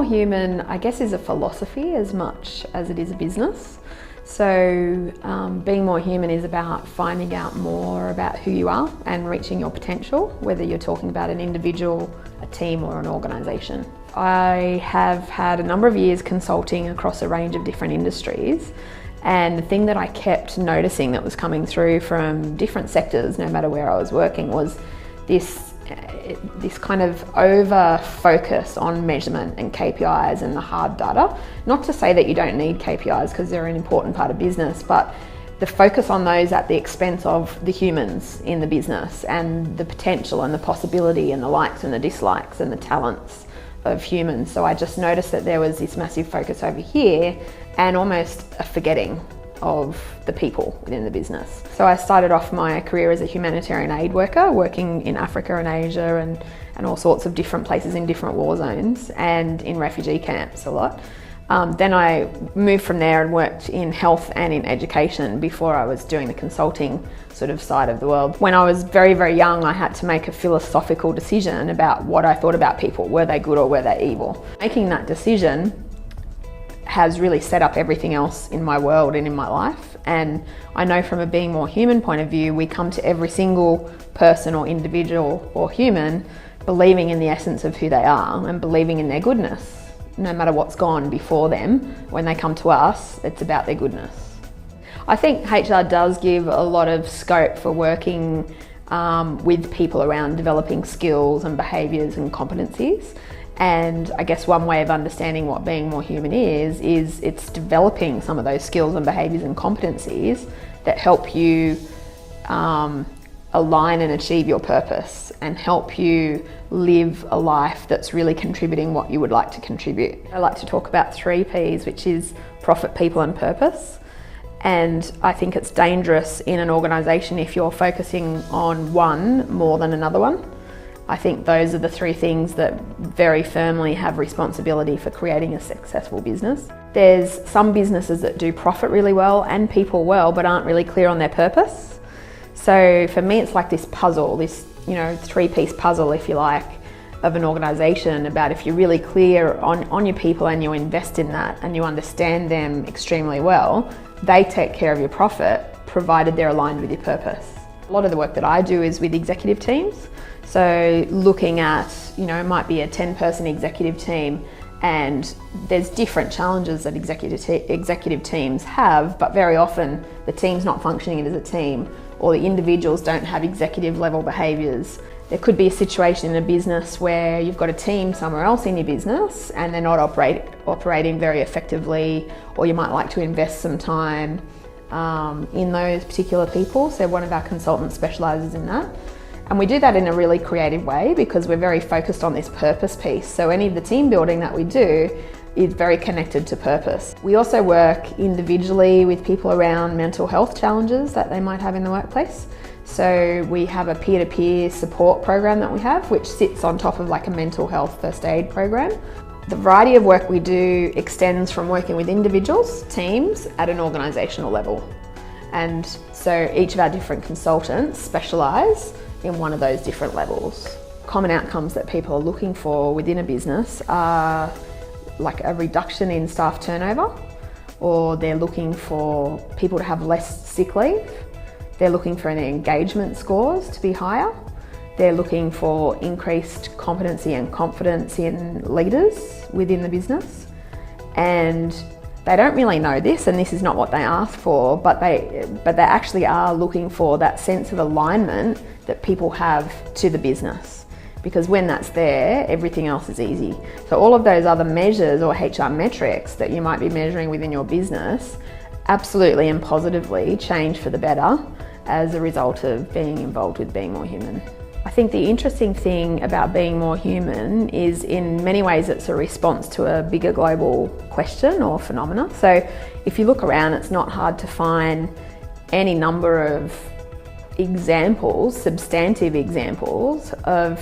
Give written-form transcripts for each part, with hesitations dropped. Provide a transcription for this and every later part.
Human, I guess, is a philosophy as much as it is a business. So Being More Human is about finding out more about who you are and reaching your potential, whether you're talking about an individual, a team or an organisation. I have had a number of years consulting across a range of different industries, and the thing that I kept noticing that was coming through from different sectors, no matter where I was working, was this kind of over focus on measurement and KPIs and the hard data. Not to say that you don't need KPIs, because they're an important part of business, but the focus on those at the expense of the humans in the business and the potential and the possibility and the likes and the dislikes and the talents of humans. So I just noticed that there was this massive focus over here and almost a forgetting of the people within the business. So I started off my career as a humanitarian aid worker, working in Africa and Asia and all sorts of different places in different war zones and in refugee camps a lot. Then I moved from there and worked in health and in education before I was doing the consulting sort of side of the world. When I was very, very young, I had to make a philosophical decision about what I thought about people. Were they good or were they evil? Making that decision has really set up everything else in my world and in my life. And I know from a Being More Human point of view, we come to every single person or individual or human believing in the essence of who they are and believing in their goodness. No matter what's gone before them, when they come to us, it's about their goodness. I think HR does give a lot of scope for working with people around developing skills and behaviours and competencies. And I guess one way of understanding what Being More Human is it's developing some of those skills and behaviours and competencies that help you align and achieve your purpose and help you live a life that's really contributing what you would like to contribute. I like to talk about 3 Ps, which is profit, people and purpose. And I think it's dangerous in an organisation if you're focusing on one more than another one. I think those are the 3 things that very firmly have responsibility for creating a successful business. There's some businesses that do profit really well and people well, but aren't really clear on their purpose. So for me, it's like this puzzle, this 3-piece puzzle, if you like, of an organisation about if you're really clear on your people and you invest in that and you understand them extremely well, they take care of your profit, provided they're aligned with your purpose. A lot of the work that I do is with executive teams. So looking at, it might be a 10-person executive team, and there's different challenges that executive teams have, but very often the team's not functioning as a team, or the individuals don't have executive level behaviours. There could be a situation in a business where you've got a team somewhere else in your business and they're not operating very effectively, or you might like to invest some time in those particular people. So one of our consultants specialises in that. And we do that in a really creative way because we're very focused on this purpose piece. So any of the team building that we do is very connected to purpose. We also work individually with people around mental health challenges that they might have in the workplace. So we have a peer-to-peer support program that we have, which sits on top of like a mental health first aid program. The variety of work we do extends from working with individuals, teams, at an organisational level. And so each of our different consultants specialise in one of those different levels. Common outcomes that people are looking for within a business are like a reduction in staff turnover, or they're looking for people to have less sick leave. They're looking for their engagement scores to be higher. They're looking for increased competency and confidence in leaders within the business. And they don't really know this, and this is not what they ask for, but they actually are looking for that sense of alignment that people have to the business. Because when that's there, everything else is easy. So all of those other measures or HR metrics that you might be measuring within your business absolutely and positively change for the better as a result of being involved with Being More Human. I think the interesting thing about Being More Human is in many ways it's a response to a bigger global question or phenomena. So if you look around, it's not hard to find any number of examples, substantive examples of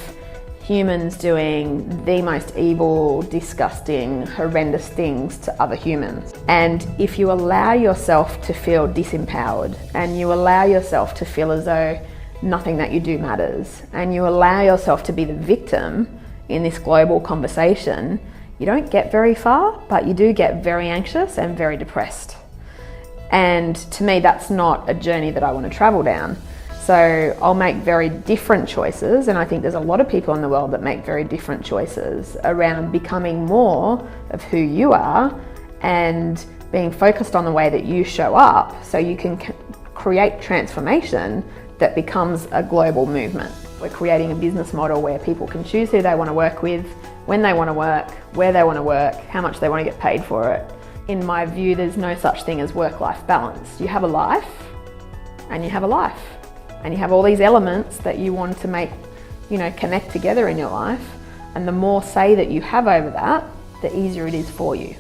humans doing the most evil, disgusting, horrendous things to other humans. And if you allow yourself to feel disempowered and you allow yourself to feel as though nothing that you do matters, and you allow yourself to be the victim in this global conversation, you don't get very far, but you do get very anxious and very depressed. And to me, that's not a journey that I want to travel down. So I'll make very different choices, and I think there's a lot of people in the world that make very different choices around becoming more of who you are and being focused on the way that you show up so you can create transformation that becomes a global movement. We're creating a business model where people can choose who they want to work with, when they want to work, where they want to work, how much they want to get paid for it. In my view, there's no such thing as work-life balance. You have a life and you have a life. And you have all these elements that you want to make, connect together in your life. And the more say that you have over that, the easier it is for you.